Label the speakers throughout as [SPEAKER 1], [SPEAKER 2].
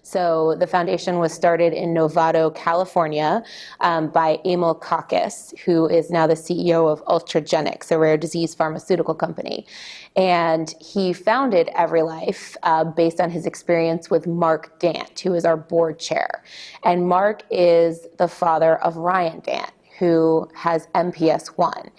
[SPEAKER 1] So the foundation was started in Novato, California, by Emil Kakkis, who is now the CEO of Ultragenyx, a rare disease pharmaceutical company. And he founded EveryLife based on his experience with Mark Dant, who is our board chair. And Mark is the father of Ryan Dant, who has MPS I.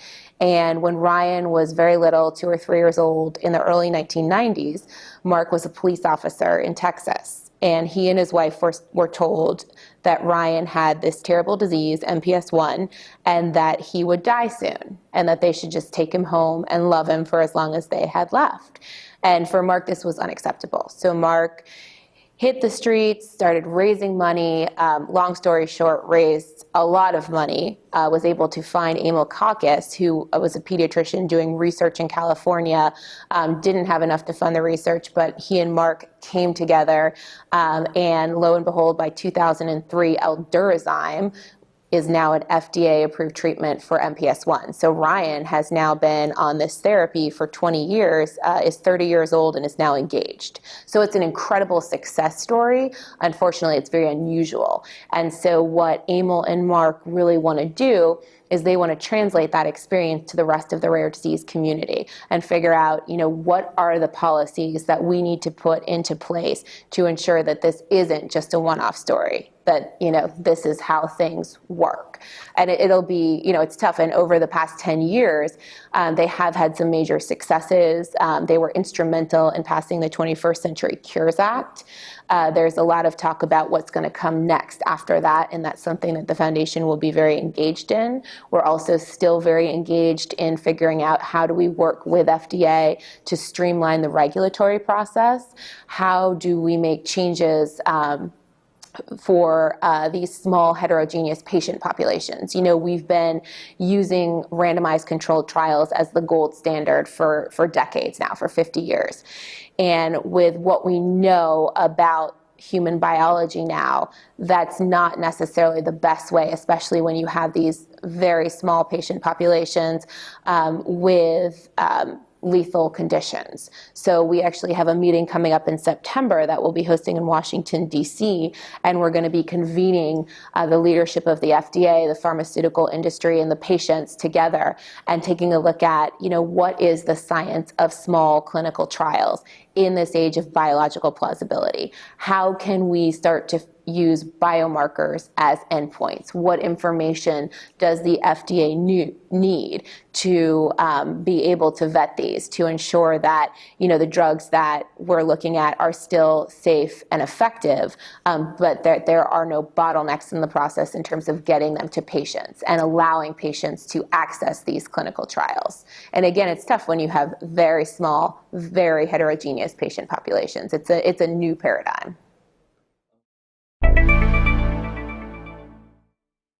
[SPEAKER 1] And when Ryan was very little, 2 or 3 years old, in the early 1990s, Mark was a police officer in Texas. And he and his wife were told that Ryan had this terrible disease, MPS I, and that he would die soon, and that they should just take him home and love him for as long as they had left. And for Mark, this was unacceptable. So Mark hit the streets, started raising money, long story short, raised a lot of money, was able to find Emil Kakkis, who was a pediatrician doing research in California, didn't have enough to fund the research, but he and Mark came together, and lo and behold, by 2003, Aldurazyme is now an FDA-approved treatment for MPS I. So Ryan has now been on this therapy for 20 years, is 30 years old, and is now engaged. So it's an incredible success story. Unfortunately, it's very unusual. And so what Emil and Mark really want to do is they want to translate that experience to the rest of the rare disease community and figure out, what are the policies that we need to put into place to ensure that this isn't just a one-off story, that, this is how things work. And it'll be, it's tough. And over the past 10 years, they have had some major successes. They were instrumental in passing the 21st Century Cures Act. There's a lot of talk about what's going to come next after that, and that's something that the foundation will be very engaged in. We're also still very engaged in figuring out how do we work with FDA to streamline the regulatory process. How do we make changes for these small heterogeneous patient populations? We've been using randomized controlled trials as the gold standard for decades now, for 50 years. And with what we know about human biology now, that's not necessarily the best way, especially when you have these very small patient populations with lethal conditions. So we actually have a meeting coming up in September that we'll be hosting in Washington, D.C., and we're going to be convening the leadership of the FDA, the pharmaceutical industry, and the patients together and taking a look at, what is the science of small clinical trials in this age of biological plausibility? How can we start to use biomarkers as endpoints? What information does the FDA need to be able to vet these, to ensure that the drugs that we're looking at are still safe and effective, but there are no bottlenecks in the process in terms of getting them to patients and allowing patients to access these clinical trials. And again, it's tough when you have very small, very heterogeneous patient populations. It's a new paradigm.